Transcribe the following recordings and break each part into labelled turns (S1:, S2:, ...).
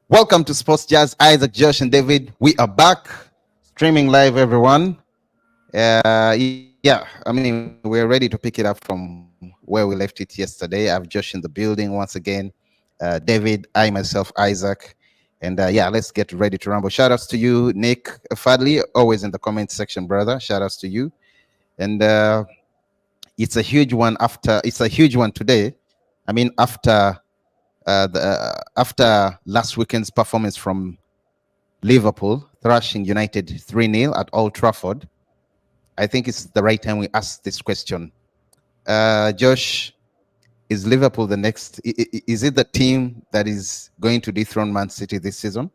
S1: Welcome to Sports Jazz. Isaac, Josh, and David. We are back, streaming live, everyone. We're ready to pick it up from where we left it yesterday. I have Josh in the building once again. David, I myself, Isaac. And let's get ready to rumble. Shout outs to you, Nick Fadley, always in the comment section, brother. Shout outs to you. And it's a huge one today. I mean, after last weekend's performance from Liverpool thrashing United 3-0 at Old Trafford, I think it's the right time we ask this question. Josh, is Liverpool the next? Is it the team that is going to dethrone Man City this season?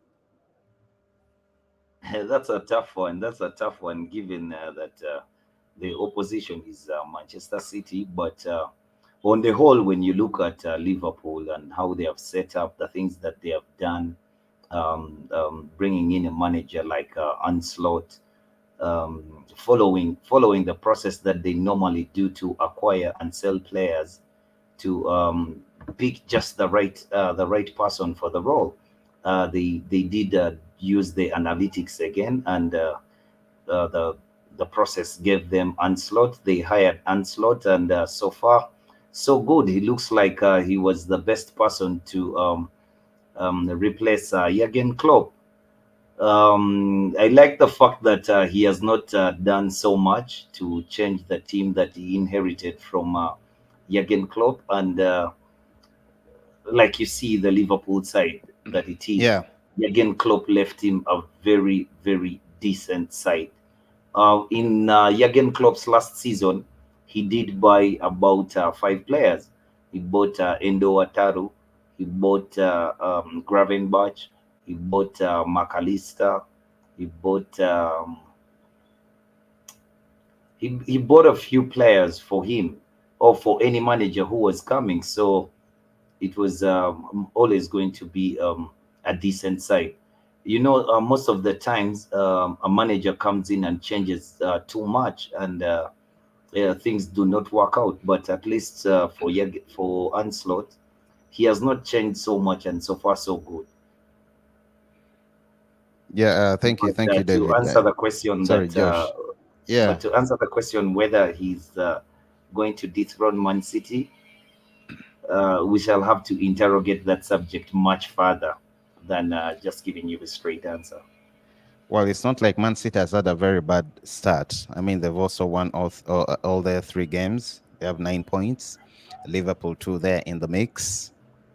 S2: That's a tough one. That's a tough one, given that the opposition is Manchester City. But on the whole, when you look at Liverpool and how they have set up, the things that they have done, bringing in a manager like Ancelotti, following the process that they normally do to acquire and sell players, to pick just the right person for the role. They did use the analytics again, and the process gave them Anslot. They hired Anslot, and so far, so good. He looks like he was the best person to replace Jurgen Klopp. I like the fact that he has not done so much to change the team that he inherited from Jurgen Klopp, and like you see the Liverpool side that it is.
S1: Yeah.
S2: Jurgen Klopp left him a very, very decent side. In Jurgen Klopp's last season, he did buy about 5 players. He bought Endo Ataru, he bought Gravenbach, he bought McAllister, he bought he bought a few players for him or for any manager who was coming. So it was always going to be a decent side. Most of the times a manager comes in and changes too much, and things do not work out. But at least for Anslot, he has not changed so much, and so far so good.
S1: Yeah.
S2: But
S1: Thank you,
S2: to
S1: David.
S2: answer the question
S1: Sorry,
S2: that,
S1: Josh.
S2: but
S1: Yeah.
S2: to answer the question whether he's going to dethrone Man City, we shall have to interrogate that subject much further than just giving you a straight answer.
S1: Well, it's not like Man City has had a very bad start. I mean, they've also won all their 3 games. They have 9 points. Liverpool too, there in the mix.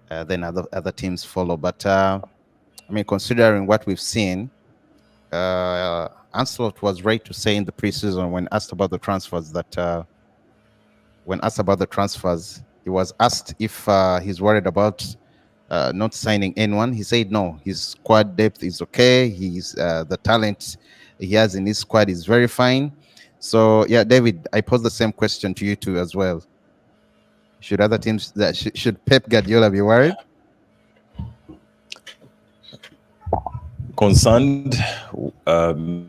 S1: Then other teams follow. But I mean, considering what we've seen, Ancelot was right to say in the preseason when asked about the transfers he was asked if he's worried about not signing anyone. He said no, his squad depth is okay. He's the talent he has in his squad is very fine. So yeah, David, I pose the same question to you too as well. Should other teams should Pep Guardiola be worried?
S3: Concerned,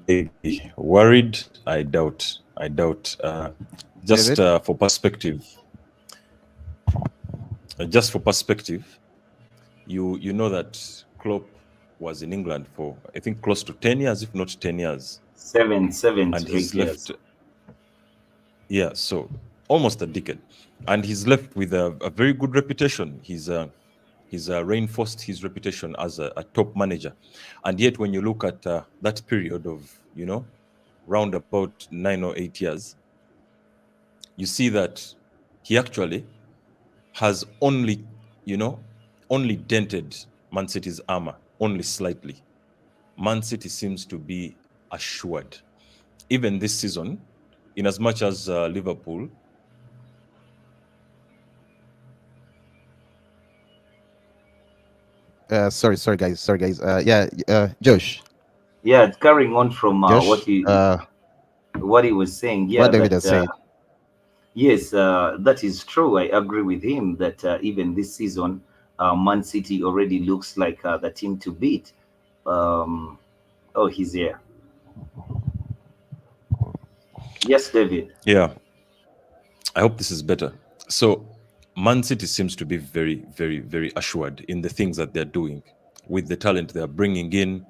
S3: maybe. Worried, I doubt. Just
S1: David?
S3: for perspective, you know that Klopp was in England for, I think, close to 10 years, if not 10 years.
S2: Seven
S3: And
S2: to
S3: he's
S2: 8 years.
S3: left, yeah, so almost a decade. And he's left with a very good reputation. He's reinforced his reputation as a top manager. And yet, when you look at that period of, round about 9 or 8 years, you see that he actually has only dented Man City's armor, only slightly. Man City seems to be assured. Even this season, in as much as Liverpool
S1: Sorry guys. Josh.
S2: Yeah, carrying on from
S1: Josh.
S2: what he was saying. Yeah,
S1: What David
S2: that
S1: has said.
S2: yes, that is true. I agree with him that even this season, Man City already looks like the team to beat. Um, oh, he's here. Yes, David.
S3: Yeah, I hope this is better. So Man City seems to be very, very, very assured in the things that they're doing. with the talent they are bringing in,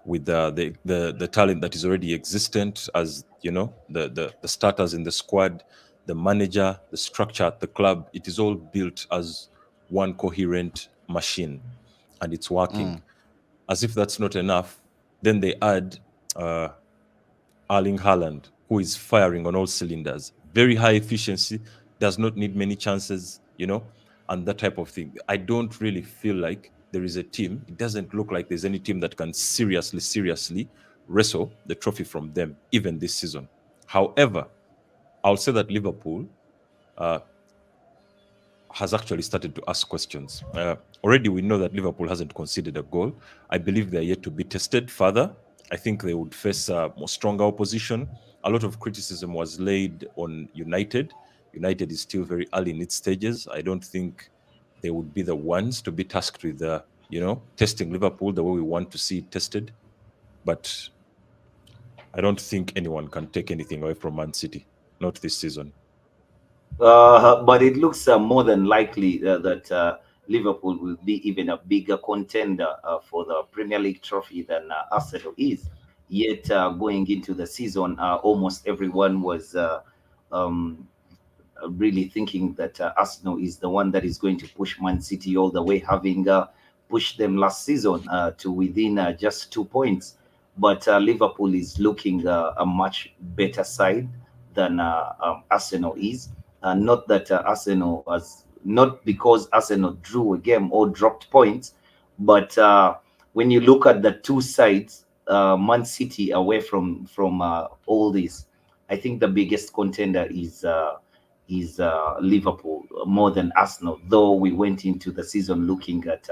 S3: with the talent that is already existent, as you know, the starters in the squad, the manager, the structure at the club. It is all built as one coherent machine, and it's working.
S1: Mm.
S3: As if that's not enough, then they add uh, Erling Haaland, who is firing on all cylinders, very high efficiency, does not need many chances, and that type of thing. I don't really feel like there is a team. It doesn't look like there's any team that can seriously wrestle the trophy from them, even this season. However, I'll say that Liverpool uh, has actually started to ask questions. Already, we know that Liverpool hasn't conceded a goal. I believe they're yet to be tested further. I think they would face more stronger opposition. A lot of criticism was laid on United. United is still very early in its stages. I don't think they would be the ones to be tasked with, testing Liverpool the way we want to see it tested. But I don't think anyone can take anything away from Man City, not this season.
S2: But it looks more than likely that Liverpool will be even a bigger contender for the Premier League trophy than Arsenal is. Yet, going into the season, almost everyone was um, really thinking that Arsenal is the one that is going to push Man City all the way, having pushed them last season to within just 2 points. But Liverpool is looking a much better side than Arsenal is. Not that Arsenal has, not because Arsenal drew a game or dropped points, but when you look at the two sides, Man City away from all this, I think the biggest contender is Liverpool more than Arsenal. Though we went into the season looking at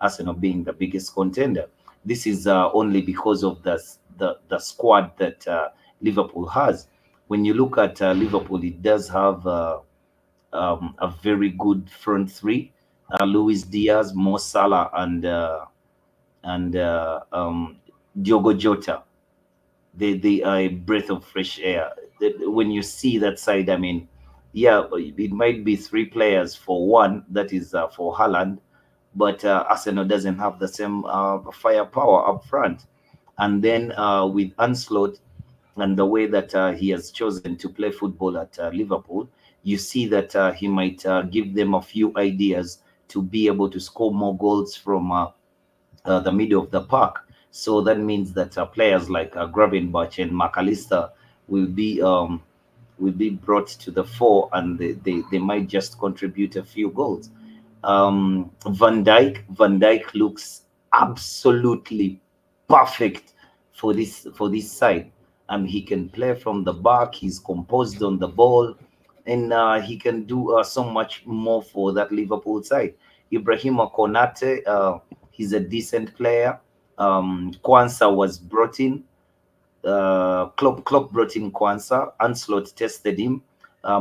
S2: Arsenal being the biggest contender, this is only because of the squad that Liverpool has. When you look at Liverpool, it does have a very good front three: Luis Diaz, Mo Salah, and Diogo Jota. They are a breath of fresh air. When you see that side, I mean, yeah, it might be three players for one, that is for Haaland, but Arsenal doesn't have the same firepower up front. And then with Ancelotti and the way that he has chosen to play football at Liverpool, you see that he might give them a few ideas to be able to score more goals from the middle of the park. So that means that players like Gravenberch and McAllister will be um, will be brought to the fore, and they might just contribute a few goals. Van Dijk looks absolutely perfect for this side. He can play from the back. He's composed on the ball, and he can do so much more for that Liverpool side. Ibrahima Konate, he's a decent player. Kwanzaa was brought in. Klopp brought in Kwanzaa. Anslot tested him.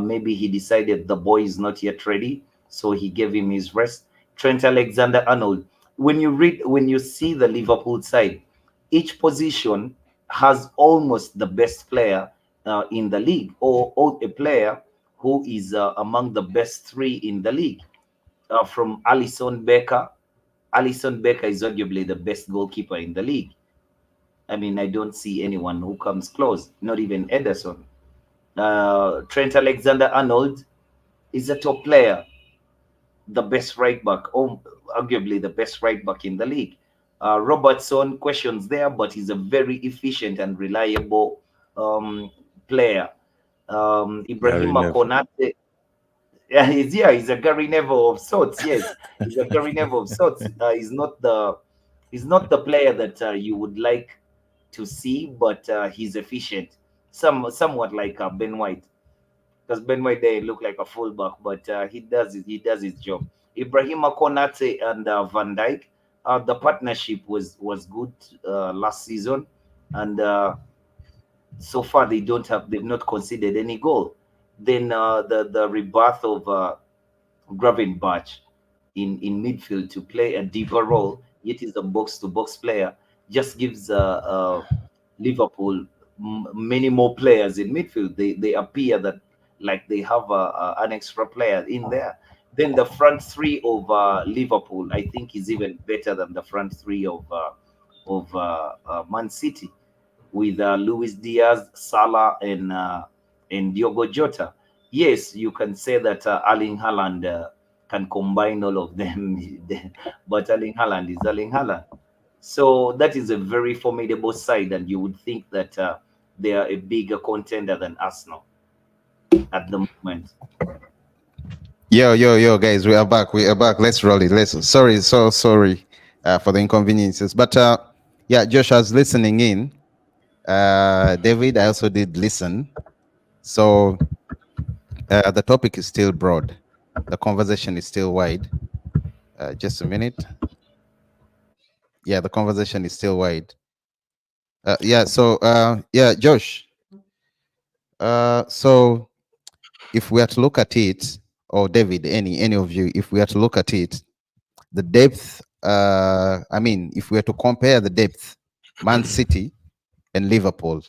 S2: Maybe he decided the boy is not yet ready, so he gave him his rest. Trent Alexander-Arnold. When you see the Liverpool side, each position has almost the best player in the league, or a player who is among the best three in the league. From Alison Becker. Alison Becker is arguably the best goalkeeper in the league. I mean, I don't see anyone who comes close, not even Ederson. Trent Alexander Arnold is a top player, the best right back, or arguably the best right back in the league. Robertson, questions there, but he's a very efficient and reliable um, player.
S3: Gary
S2: Ibrahima
S3: Neville.
S2: Konate, yeah, he's a Gary Neville of sorts. Yes, he's a Gary Neville of sorts. He's not the player that you would like to see, but he's efficient. Somewhat like Ben White, because Ben White they look like a fullback, but he does his job. Ibrahima Konate and Van Dijk, the partnership was good last season, and so far they've not conceded any goal. Then the rebirth of Gravenberch in midfield to play a deeper role, yet is a box to box player, just gives Liverpool many more players in midfield. They appear that like they have an extra player in there. Then the front three of Liverpool, I think, is even better than the front three of Man City, with Luis Diaz, Salah, and Diogo Jota. Yes, you can say that Erling Haaland can combine all of them, but Erling Haaland is Erling Haaland. So that is a very formidable side, and you would think that they are a bigger contender than Arsenal at the moment.
S1: Yo, guys, we are back. We are back. Let's roll it. Let's. Sorry for the inconveniences. But yeah, Josh was listening in. David, I also did listen. So the topic is still broad. The conversation is still wide. Just a minute. Yeah, the conversation is still wide. Yeah. So yeah, Josh. So if we are to look at it, or David, any of you, if we are to look at it, the depth, I mean, if we were to compare the depth, Man City and Liverpool,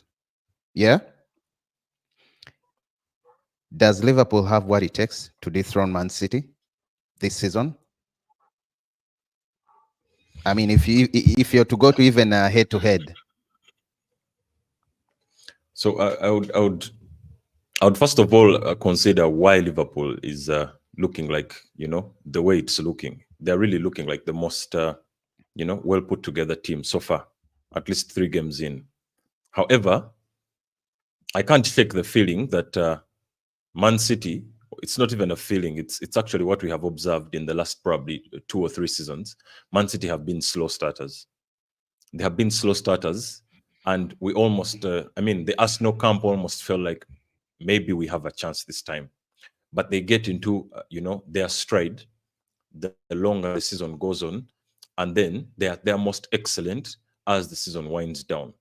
S1: yeah, does Liverpool have what it takes to dethrone Man City this season? I mean, if you're to go to even head to head.
S3: So I would first of all consider why Liverpool is looking like, the way it's looking. They're really looking like the most well put together team so far, at least 3 games in. However, I can't shake the feeling that Man City, it's not even a feeling, it's actually what we have observed in the last probably 2 or 3 seasons. Man City have been slow starters. They have been slow starters, and we almost, the Arsenal camp almost felt like maybe we have a chance this time. But they get into, their stride the longer the season goes on, and then they are most excellent as the season winds down.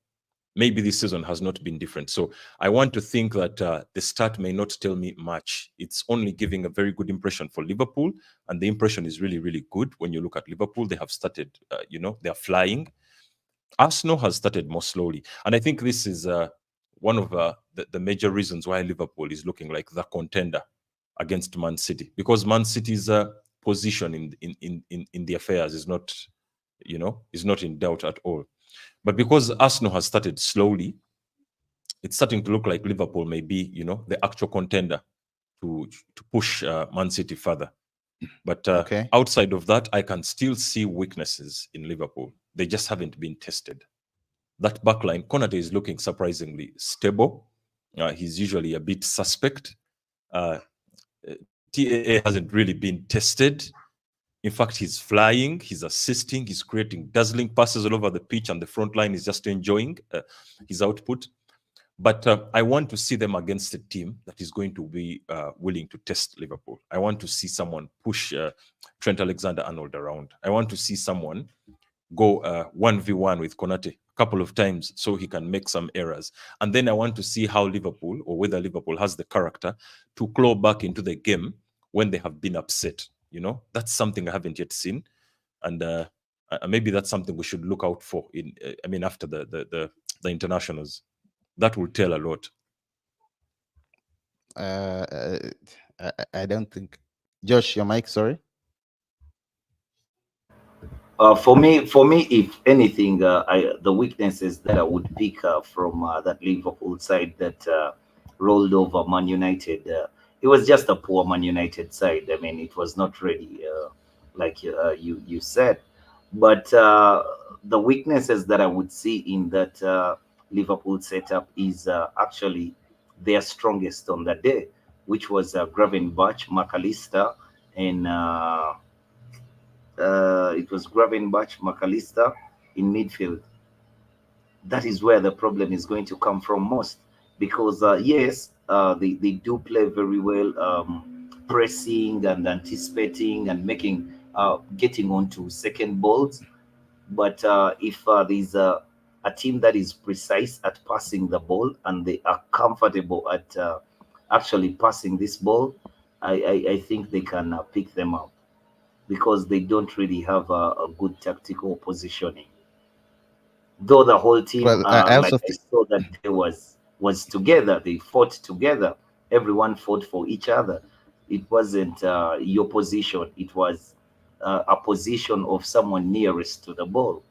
S3: Maybe this season has not been different. So I want to think that the start may not tell me much. It's only giving a very good impression for Liverpool, and the impression is really, really good. When you look at Liverpool, they have started, they're flying. Arsenal has started more slowly, and I think this is one of the major reasons why Liverpool is looking like the contender against Man City, because Man City's position in the affairs is not, is not in doubt at all. But because Arsenal has started slowly, it's starting to look like Liverpool may be, the actual contender to push Man City further. But
S1: Okay.
S3: outside of that, I can still see weaknesses in Liverpool. They just haven't been tested. That backline, Konate is looking surprisingly stable. He's usually a bit suspect. Uh, TAA hasn't really been tested. In fact, he's flying, he's assisting, he's creating dazzling passes all over the pitch, and the front line is just enjoying his output. But I want to see them against a team that is going to be willing to test Liverpool. I want to see someone push Trent Alexander-Arnold around. I want to see someone go 1v1 with Konate a couple of times so he can make some errors. And then I want to see how Liverpool, or whether Liverpool has the character to claw back into the game when they have been upset. That's something I haven't yet seen. And maybe that's something we should look out for after the internationals. That will tell a lot.
S1: I don't think. Josh, your mic, sorry.
S2: For me, if anything, the weaknesses that I would pick from that Liverpool side that rolled over Man United, it was just a poor Man United side. I mean, it was not ready, like you said. But the weaknesses that I would see in that Liverpool setup is actually their strongest on that day, which was Gravenberch, McAllister, and it was Gravenberch, McAllister in midfield. That is where the problem is going to come from most, because yes, they do play very well, pressing and anticipating and making getting onto second balls. But if there's a team that is precise at passing the ball and they are comfortable at actually passing this ball, I think they can pick them up, because they don't really have a good tactical positioning. Though the whole team,
S1: Well, I
S2: like
S1: also
S2: I saw that day, was together. They fought together. Everyone fought for each other. It wasn't your position. It was a position of someone nearest to the ball,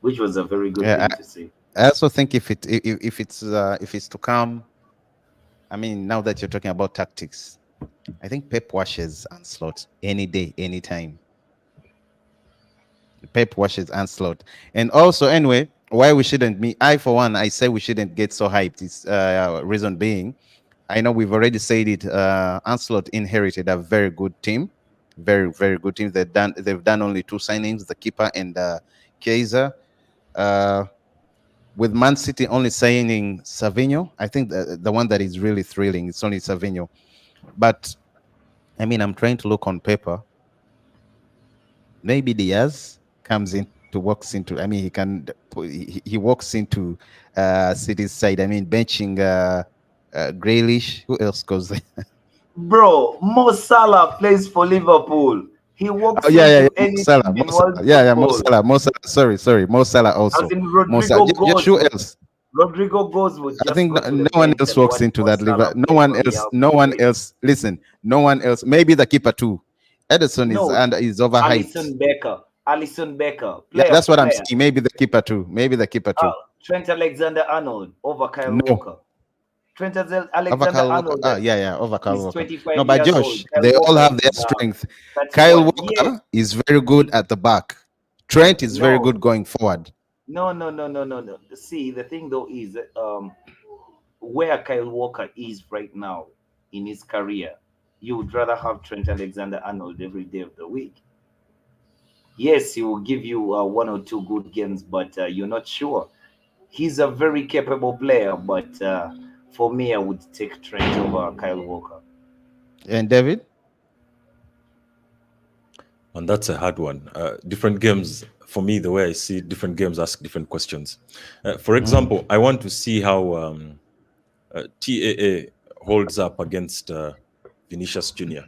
S2: which was a very good
S1: Yeah,
S2: thing to see.
S1: I also think if it's to come, I mean, now that you're talking about tactics, I think Pep washes Anslot any day, anytime. Pep washes Anslot, and also anyway, why we shouldn't me? I for one, I say we shouldn't get so hyped. It's reason being, I know we've already said it. Anslot inherited a very good team, very good team. They've done only two signings, the keeper and Kaiser. Uh, with Man City only signing Savinho, I think the one that is really thrilling it's only Savinho. But I mean, I'm trying to look on paper. Maybe Diaz comes into walks into. I mean, he walks into City's side. I mean, benching Grealish. Who else goes there?
S2: Bro, Mo Salah plays for Liverpool. He
S1: Oh
S2: walks
S1: yeah.
S2: into
S1: Mo
S2: any
S1: Salah,
S2: team
S1: Mo
S2: in world
S1: Salah. Yeah, Mo
S2: football.
S1: Salah, Mo Salah. Sorry, Mo Salah
S2: As
S1: also.
S2: in
S1: Mo Salah.
S2: Rodrigo
S1: Just
S2: goes
S1: who
S2: would
S1: else?
S2: Rodrigo goes would
S1: I
S2: just
S1: think
S2: go
S1: no,
S2: to
S1: no
S2: the
S1: one
S2: bench
S1: else
S2: and
S1: walks
S2: watch
S1: into
S2: Mo
S1: that liver.
S2: Salah
S1: No
S2: play
S1: one
S2: for
S1: else.
S2: Real
S1: No one
S2: Madrid.
S1: else. Listen, no one else. Maybe the keeper too. Edison is
S2: No,
S1: and is overhyped.
S2: Alison Becker,
S1: Yeah,
S2: player
S1: that's
S2: for
S1: what I'm
S2: player.
S1: saying. Maybe the keeper too. Maybe the keeper too.
S2: Trent Alexander-Arnold over Kyle
S1: No,
S2: Walker. Trent
S1: over Kyle Walker.
S2: Alexander-Arnold
S1: Ah,
S2: that
S1: yeah, yeah, over Kyle
S2: is
S1: Walker.
S2: 25
S1: No, but
S2: years old.
S1: Josh,
S2: Kyle
S1: they all
S2: Walker
S1: have their
S2: is
S1: strength. Kyle
S2: 31. Yes,
S1: Walker is very good at the back. Trent is very
S2: no,
S1: good going forward.
S2: no. See, the thing though is where Kyle Walker is right now in his career, you would rather have Trent Alexander-Arnold every day of the week. Yes, he will give you one or two good games, but you're not sure. He's a very capable player, but for me, I would take Trent over Kyle Walker.
S1: And David,
S3: And that's a hard one. Different games, for me, the way I see it, different games ask different questions. For example, I want to see how TAA holds up against Vinicius Jr.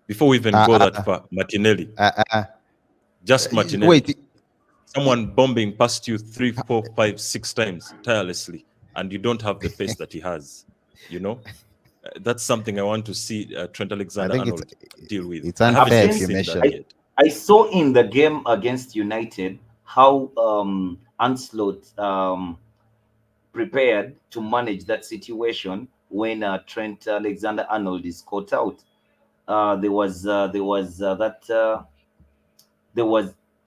S3: Before we even
S1: uh,
S3: go that
S1: uh,
S3: far, Martinelli,
S1: uh, uh, uh,
S3: just Martinelli,
S1: wait.
S3: someone bombing past you 3, 4, 5, 6 times tirelessly, and you don't have the pace that he has. You know, that's something I want to see Trent
S1: I think
S3: Alexander-Arnold deal with.
S1: it's
S3: I haven't
S1: unfair
S3: even
S1: if you
S2: Against,
S3: seen that
S1: mention.
S2: I,
S3: yet.
S2: I saw in the game against United how Ancelotti prepared to manage that situation when Trent Alexander-Arnold is caught out. There was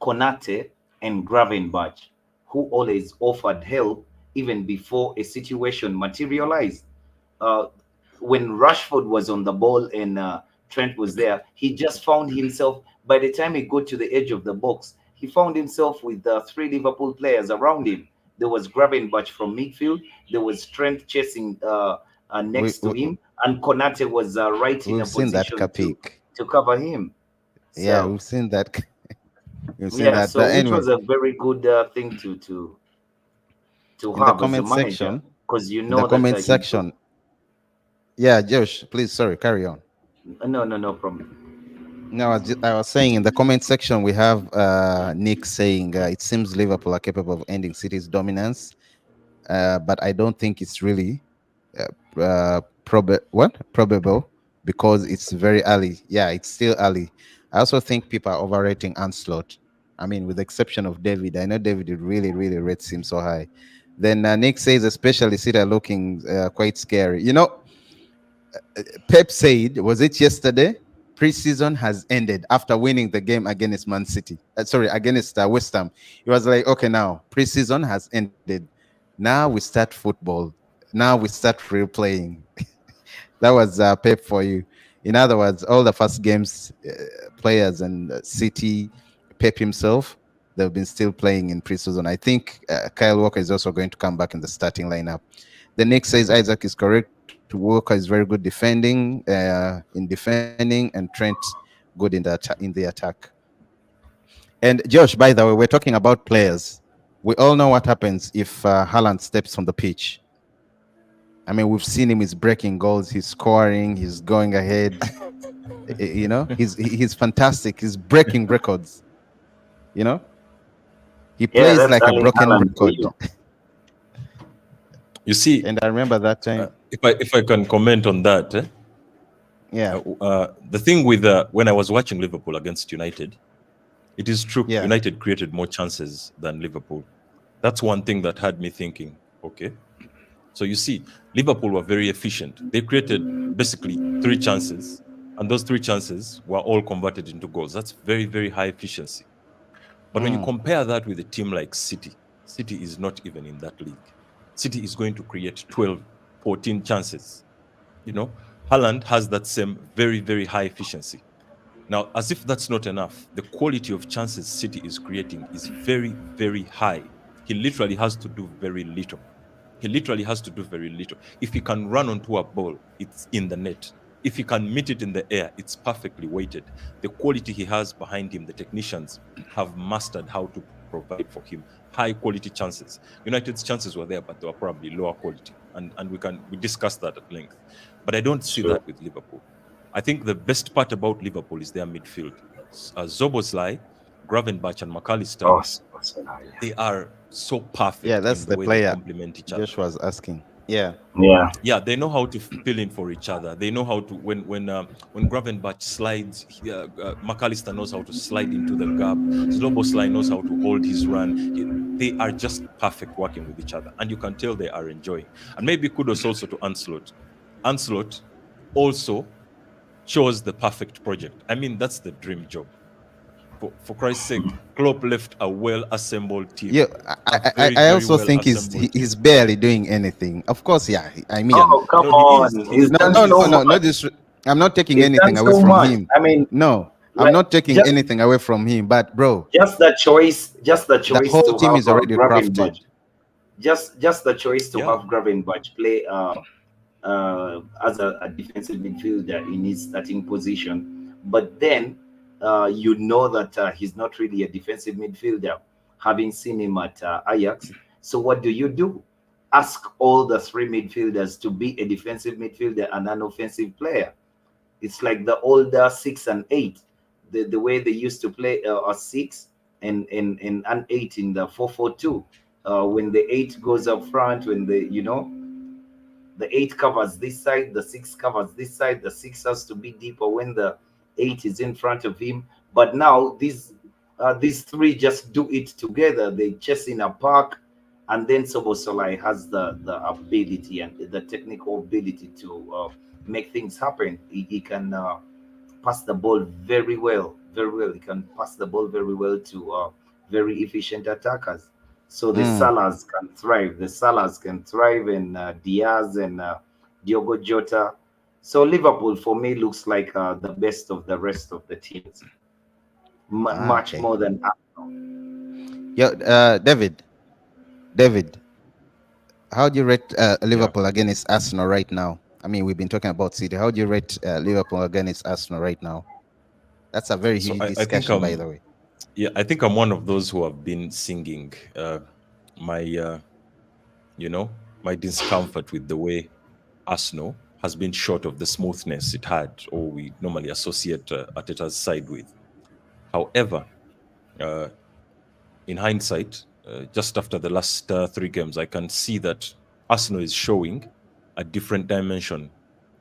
S2: Konate and Gravenberch, who always offered help even before a situation materialized. Uh, when Rashford was on the ball and Trent was there, he just found himself, by the time he got to the edge of the box, he found himself with three Liverpool players around him. There was Gravenberch from midfield, there was Trent chasing
S1: We,
S2: next to
S1: we
S2: him, and Konate was right in a
S1: we've seen that
S2: position
S1: Capik.
S2: to cover him.
S1: Yeah,
S2: So
S1: we've seen that. We've seen
S2: yeah,
S1: that.
S2: so
S1: But
S2: which
S1: anyway,
S2: was a very good thing to
S1: in the
S2: have as a
S1: comment
S2: manager,
S1: section,
S2: because you
S1: in the
S2: know that
S1: comment
S2: he could.
S1: section, yeah, Josh, please, sorry, carry on.
S2: No problem.
S1: No, I was saying in the comment section we have Nick saying it seems Liverpool are capable of ending City's dominance, but I don't think it's really probable because it's very early. Yeah, it's still early. I also think people are overrating Anslot. I mean, with the exception of David, I know David really rates him so high. Then Nick says, especially City are looking quite scary. You know, Pep said, was it yesterday? Preseason has ended after winning the game against Man City. Sorry, against West Ham. It was like, okay, now preseason has ended. Now we start football. Now we start real playing. That was Pep for you. In other words, all the first games, players and City, Pep himself, they've been still playing in preseason. I think Kyle Walker is also going to come back in the starting lineup. The Nick says Isaac is correct. Walker is very good defending, and Trent good in the attack. And Josh, by the way, we're talking about players. We all know what happens if Haaland steps on the pitch. I mean, we've seen him. He's breaking goals. He's scoring. He's going ahead. You know, he's fantastic. He's breaking records. You know, he
S2: Yeah,
S1: plays
S2: that's
S1: like a
S2: Erling
S1: broken
S2: Haaland for
S1: record.
S2: you.
S3: You see,
S1: And I remember that time.
S3: if I can comment on that,
S1: Yeah.
S3: The thing with when I was watching Liverpool against United, it is true
S1: Yeah.
S3: United created more chances than Liverpool. That's one thing that had me thinking, okay, so you see, Liverpool were very efficient. They created basically three chances, and those three chances were all converted into goals. That's very, very high efficiency. But when you
S1: Mm.
S3: compare that with a team like City, City is not even in that league. City is going to create 12, 14 chances. You know, Haaland has that same very, very high efficiency. Now, as if that's not enough, the quality of chances City is creating is very, very high. He literally has to do very little. He literally has to do very little. If he can run onto a ball, it's in the net. If he can meet it in the air, it's perfectly weighted. The quality he has behind him, the technicians have mastered how to provide for him high quality chances. United's chances were there, but they were probably lower quality, and we discussed that at length. But I don't see
S2: Sure.
S3: that with Liverpool. I think the best part about Liverpool is their midfield. Zoboslai, Gravenberch, and McAllister,
S2: Oh, Salah,
S3: they are so
S1: Yeah,
S3: perfect
S1: that's
S3: in the
S1: the
S3: way they
S1: player
S3: complement each other.
S1: Josh was asking. Yeah.
S2: yeah.
S3: Yeah, they know how to fill in for each other. They know how to when Gravenberch slides, McAllister knows how to slide into the gap. Sloboslai knows how to hold his run. They are just perfect working with each other, and you can tell they are enjoying. And maybe kudos also to Ancelot. Ancelot also chose the perfect project. I mean, that's the dream job. For Christ's sake, Klopp left a well-assembled team,
S1: Yeah,
S3: a
S1: I
S3: very,
S1: I
S3: very
S1: also think
S3: well-assembled team.
S1: he's barely doing anything. Of course, yeah. I mean,
S2: Oh, come
S3: No, he is.
S2: on. He's
S3: He's
S1: no,
S2: done
S3: he
S1: no, no,
S2: so
S3: is.
S1: no, not
S2: much.
S1: this. I'm not taking
S2: He's done
S1: anything away
S2: so
S1: from
S2: much.
S1: him.
S2: I mean,
S1: No, I'm
S2: like,
S1: not taking
S2: just
S1: anything away from him. But bro,
S2: just the
S1: the
S2: choice
S1: whole
S2: to
S1: team
S2: have
S1: is already
S2: Gravenberch,
S1: crafted.
S2: just the choice to
S3: Yeah.
S2: have Gravenberch play as a defensive midfielder in his starting position. But then you know that he's not really a defensive midfielder, having seen him at Ajax. So what do? Ask all the three midfielders to be a defensive midfielder and an offensive player. It's like the older 6 and 8, the way they used to play a six and an 8 in the 4-4-2. When the 8 goes up front, when the 8 covers this side, the 6 covers this side, the 6 has to be deeper when the 8 is in front of him. But now these three just do it together. They chase in a park, and then Sobosolai has the ability and the technical ability to make things happen. He can pass the ball very well, very well. He can pass the ball very well to very efficient attackers. So the
S1: Mm.
S2: Salahs can thrive. The Salahs can thrive, and Diaz and Diogo Jota. So Liverpool, for me, looks like the best of the rest of the teams, much
S1: Okay.
S2: more than
S1: Yo, David, how do you rate
S3: Yeah.
S1: Liverpool against Arsenal right now? I mean, we've been talking about City. How do you rate Liverpool against Arsenal right now? That's a very
S3: So
S1: huge
S3: I think
S1: discussion, by the way.
S3: yeah, I think I'm one of those who have been singing my you know, my discomfort with the way Arsenal has been short of the smoothness it had, or we normally associate Arteta's side with. However, uh, in hindsight, just after the last three games, I can see that Arsenal is showing a different dimension,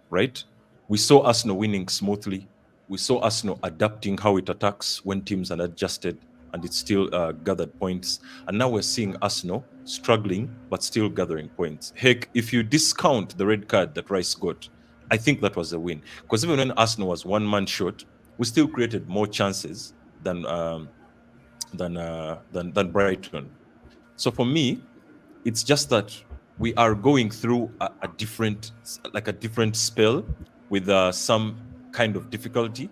S3: right? We saw Arsenal winning smoothly. We saw Arsenal adapting how it attacks when teams are adjusted, and it still gathered points. And now we're seeing Arsenal struggling but still gathering points. Heck, if you discount the red card that Rice got, I think that was a win. Because even when Arsenal was one man short, we still created more chances than Brighton. So for me, it's just that we are going through a different like a different spell with some kind of difficulty,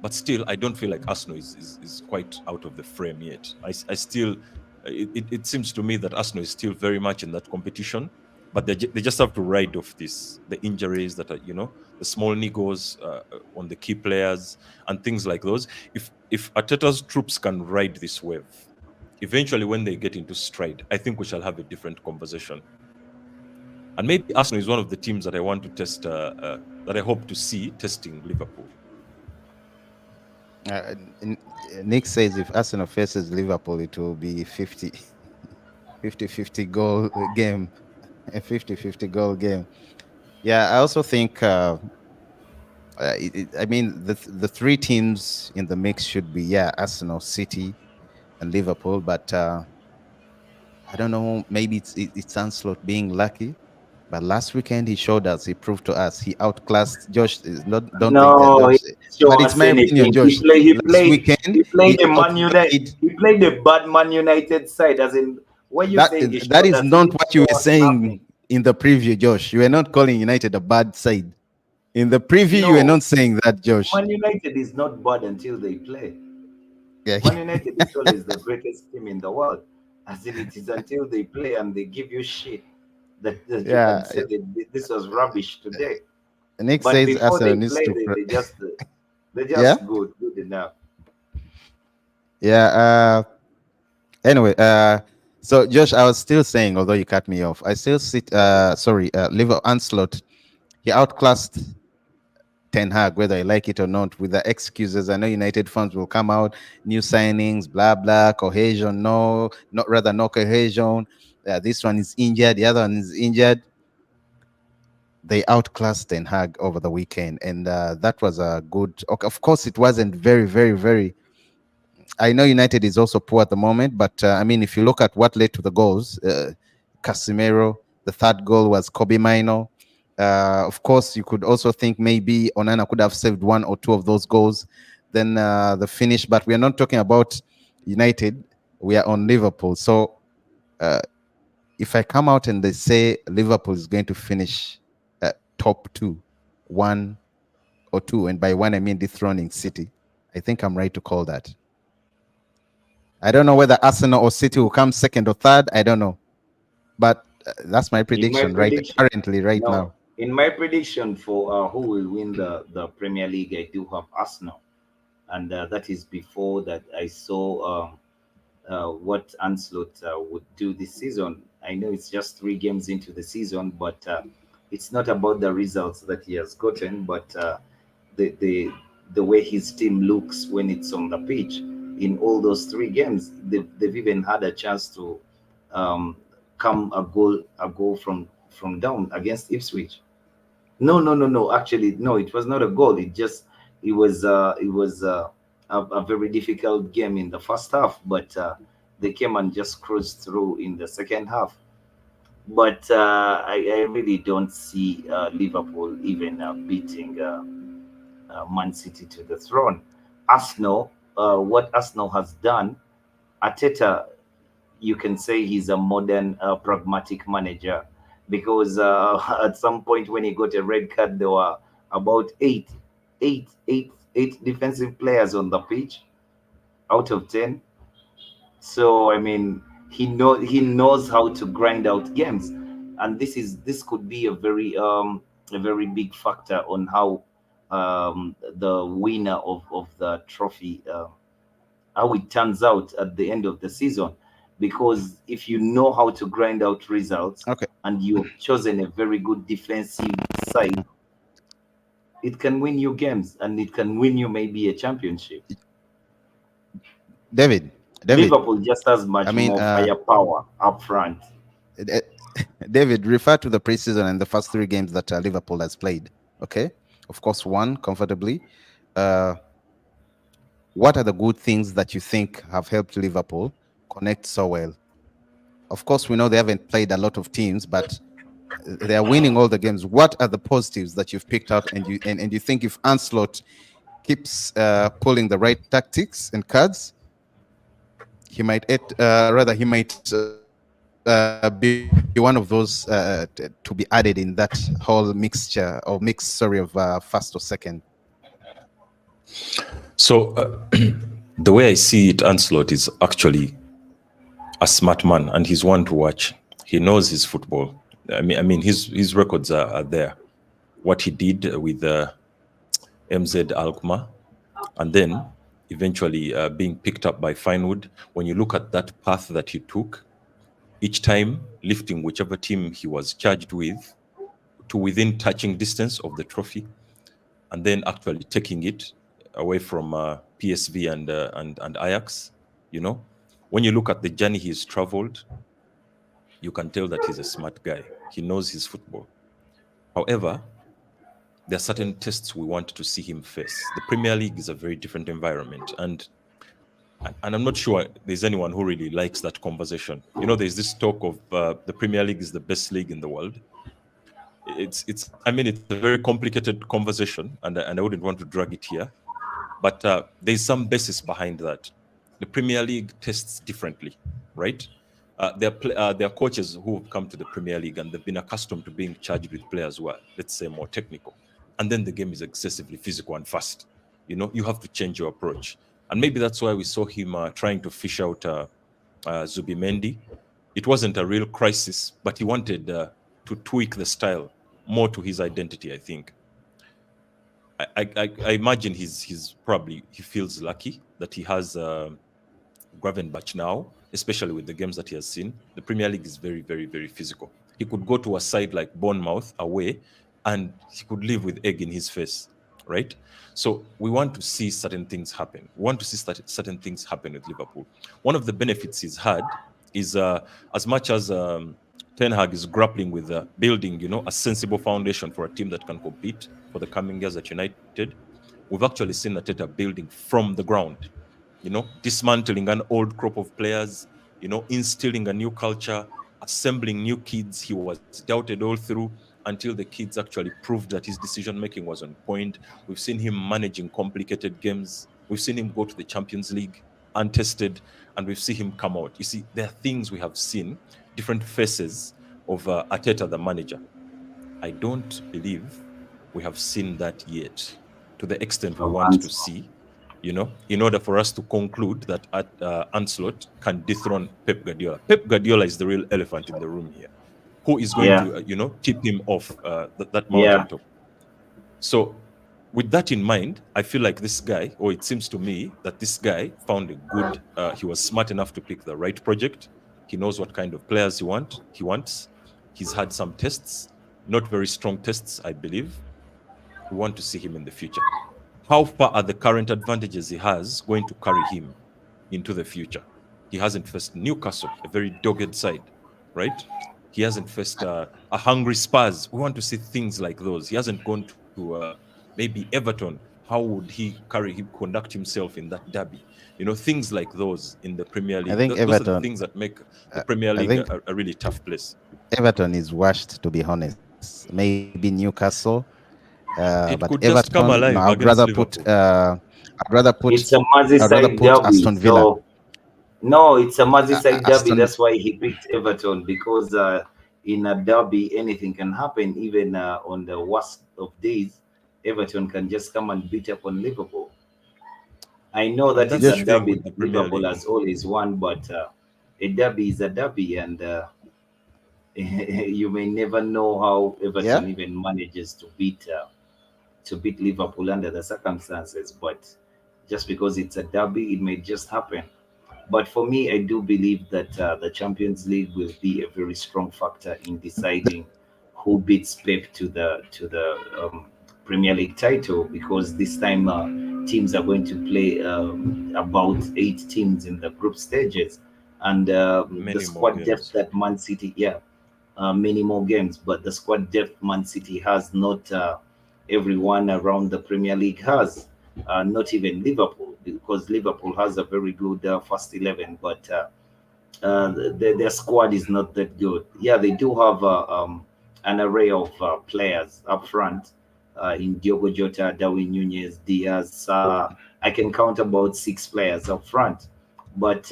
S3: but still I don't feel like Arsenal is quite out of the frame yet. I still it seems to me that Arsenal is still very much in that competition, but they just have to ride off this the injuries that are the small niggles on the key players and things like those. If Arteta's troops can ride this wave, eventually when they get into stride, I think we shall have a different conversation. And maybe Arsenal is one of the teams that I want to test, that I hope to see testing Liverpool.
S1: Uh, N- Nick says if Arsenal faces Liverpool, it will be 50 goal game, a 50-50 goal game. Yeah, I also think I mean, the three teams in the mix should be, yeah, Arsenal, City, and Liverpool. But I don't know. Maybe it's Anslot being lucky. But last weekend he showed us. He proved to us. He outclassed Josh. Not don't think
S2: No, he
S1: Josh.
S2: didn't
S1: But
S2: show
S1: it's
S2: us
S1: my opinion,
S2: anything. He
S1: Josh.
S2: played. He
S1: Last
S2: played.
S1: weekend
S2: He
S1: he
S2: played a Man United.
S1: outplayed.
S2: He played a bad Man United side. As in, when you
S1: That
S2: saying he
S1: that
S2: showed
S1: is
S2: us, he
S1: not
S2: didn't
S1: what you
S2: show
S1: were
S2: us nothing.
S1: saying in the preview, Josh. You were not calling United a bad side. In the preview, you were
S2: No,
S1: not saying that, Josh.
S2: Man United is not bad until they play.
S1: Yeah,
S2: Man United is always the greatest team in the world. As in, it is until they play and they give you shit that you can
S1: yeah.
S2: say that this was rubbish today.
S1: Nick
S2: But
S1: says
S2: before
S1: Arsenal
S2: they
S1: needs
S2: play,
S1: to.
S2: they're
S1: Yeah,
S2: just good enough.
S1: yeah. Anyway, so Josh, I was still saying, although you cut me off, I still sit. Sorry, Liver Anslot. He outclassed Ten Hag, whether I like it or not, with the excuses. I know United fans will come out, new signings, blah blah, cohesion, no, not rather no cohesion. This one is injured, the other one is injured. They outclassed Ten Hag over the weekend, and that was a good. Okay, of course, it wasn't very. I know United is also poor at the moment, but I mean, if you look at what led to the goals, Casemiro, the third goal was Kobe Mino. Of course, you could also think maybe Onana could have saved one or two of those goals. Then the finish, but we are not talking about United. We are on Liverpool. So uh, if I come out and they say Liverpool is going to finish top two, 1 or 2, and by one I mean dethroning City, I think I'm right to call that. I don't know whether Arsenal or City will come second or third. I don't know, but that's my
S2: In my
S1: prediction
S2: prediction,
S1: currently, right
S2: no,
S1: now.
S2: in my prediction for who will win the Premier League, I do have Arsenal, and that is before that I saw what Ancelotti would do this season. I know it's just 3 games into the season, but it's not about the results that he has gotten, but the the the way his team looks when it's on the pitch. In all those 3 games, they've even had a chance to um, come a goal from down against Ipswich. No. Actually, no, it was not a goal. It was a very difficult game in the first half, but they came and just cruised through in the second half. But I really don't see Liverpool even beating Man City to the throne. Arsenal, what Arsenal has done, Ateta, you can say he's a modern pragmatic manager, because at some point when he got a red card, there were about eight defensive players on the pitch out of 10. So I mean, he knows how to grind out games, and this could be a very big factor on how the winner of the trophy, how it turns out at the end of the season. Because if you know how to grind out results
S1: Okay,
S2: and you've chosen a very good defensive side, it can win you games and it can win you maybe a championship.
S1: David. David.
S2: Liverpool just has
S1: I
S2: much
S1: mean,
S2: more firepower up front.
S1: uh, David, refer to the preseason and the first 3 games that Liverpool has played. Okay, of course, won comfortably. Uh, what are the good things that you think have helped Liverpool connect so well? Of course, we know they haven't played a lot of teams, but they are winning all the games. What are the positives that you've picked out, and you think if Anslot keeps pulling the right tactics and cards, he might he might be one of those to be added in that whole mixture or mix, sorry, of first or second.
S3: So the way I see it, Ancelot is actually a smart man, and he's one to watch. He knows his football. I mean, his records are there. What he did with MZ Alkmaar, and then eventually being picked up by Finewood. When you look at that path that he took, each time lifting whichever team he was charged with to within touching distance of the trophy, and then actually taking it away from PSV and Ajax. You know, when you look at the journey he's traveled, you can tell that he's a smart guy. He knows his football. However, there are certain tests we want to see him face. The Premier League is a very different environment, and I'm not sure there's anyone who really likes that conversation. You know, there's this talk of the Premier League is the best league in the world. It's I mean, it's a very complicated conversation, and I wouldn't want to drag it here, but there's some basis behind that. The Premier League tests differently, right? There are coaches who have come to the Premier League and they've been accustomed to being charged with players who are, let's say, more technical. And then the game is excessively physical and fast. You know, you have to change your approach. And maybe that's why we saw him trying to fish out Zubimendi. It wasn't a real crisis, but he wanted to tweak the style more to his identity, I think. I imagine he's probably, he feels lucky that he has Gravenberch now, especially with the games that he has seen. The Premier League is very, very, very physical. He could go to a side like Bournemouth away and he could live with egg in his face, right? So we want to see certain things happen. We want to see certain things happen with Liverpool. One of the benefits he's had is as much as Ten Hag is grappling with building, you know, a sensible foundation for a team that can compete for the coming years at United, we've actually seen Arteta building from the ground, you know, dismantling an old crop of players, you know, instilling a new culture, assembling new kids. He was doubted all through until the kids actually proved that his decision making was on point. We've seen him managing complicated games. We've seen him go to the Champions League untested, and we've seen him come out. You see, there are things we have seen, different faces of Arteta, the manager. I don't believe we have seen that yet to the extent we want to see, you know, in order for us to conclude that Ancelotti can dethrone Pep Guardiola. Pep Guardiola is the real elephant in the room here. Who is going to, you know, tip him off that mountaintop? So with that in mind, I feel like this guy, or it seems to me that this guy found a good, he was smart enough to pick the right project. He knows what kind of players he wants. He's had some tests, not very strong tests, I believe. We want to see him in the future. How far are the current advantages he has going to carry him into the future? He hasn't faced Newcastle, a very dogged side, right? He hasn't faced a hungry Spurs. We want to see things like those. He hasn't gone to maybe Everton. How would he conduct himself in that derby? You know, things like those in the Premier
S1: I
S3: League.
S1: think
S3: Those are the
S1: Everton.
S3: things that make the Premier
S1: I
S3: League
S1: think
S3: a really tough place.
S1: Everton is washed, to be honest. Maybe Newcastle, but
S3: It could just
S1: Everton.
S3: come
S1: No,
S3: alive against Liverpool.
S1: I'd rather put,
S2: It's a
S1: I'd rather
S2: Merseyside
S1: put
S2: derby,
S1: Aston Villa.
S2: so no, it's a Merseyside derby.
S1: Aston.
S2: That's why he picked Everton because in a derby anything can happen. Even on the worst of days, Everton can just come and beat up on Liverpool. I know
S3: And
S2: that
S3: that's
S2: it's
S3: the
S2: a
S1: Yes,
S3: thing
S2: derby
S3: with
S2: that
S3: the Premier
S2: Liverpool
S3: League.
S2: has always won, but a derby is a derby, and you may never know how
S1: yeah.
S2: Everton even manages to beat Liverpool under the circumstances. But just because it's a derby, it may just happen. But for me, I do believe that the Champions League will be a very strong factor in deciding who beats Pep to the Premier League title because this time teams are going to play about 8 teams in the group stages, and the
S3: Many more
S2: squad depth
S3: games.
S2: that Man City, many more games, but the squad depth Man City has not everyone around the Premier League has. Not even Liverpool, because Liverpool has a very good first 11, but their squad is not that good. Yeah, they do have an array of players up front in Diogo Jota, Darwin Nunez, Diaz, Salah. I can count about 6 players up front. But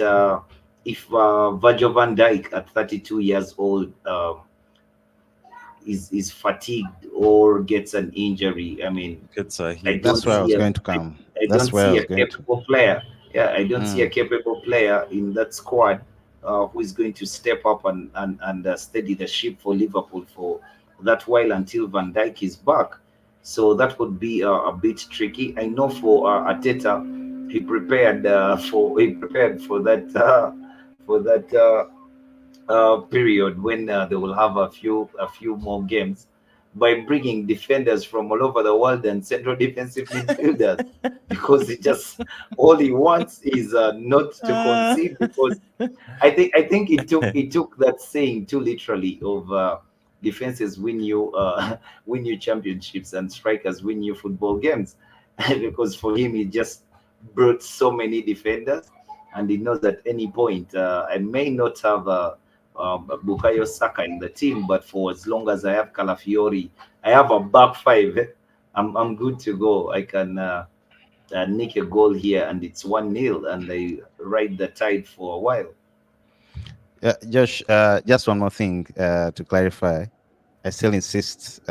S2: if Virgil van Dijk at 32 years old is fatigued or gets an injury, I mean,
S3: Gets a
S2: I
S3: hit.
S1: That's
S2: don't
S1: where I
S2: see
S1: was
S2: a
S1: going to come.
S2: I
S1: That's
S2: don't
S1: where I
S2: see
S1: was
S2: a
S1: going to.
S2: capable player. Yeah, I don't see a
S1: Mm.
S2: capable player in that squad who is going to step up and steady the ship for Liverpool for that while until Van Dijk is back. So that would be a bit tricky. I know for Arteta, he prepared for that period when they will have a few more games by bringing defenders from all over the world and central defensive midfielders because he just all he wants is not to concede because I think it took that saying too literally of defenses win you win you championships, and strikers win you football games. Because for him, he just brought so many defenders, and he knows at any point, I may not have Bukayo Saka in the team, but for as long as I have Calafiori, I have a back five. I'm good to go. I can nick a goal here, and it's 1-0, and they ride the tide for a while.
S1: Josh, just one more thing to clarify. I still insist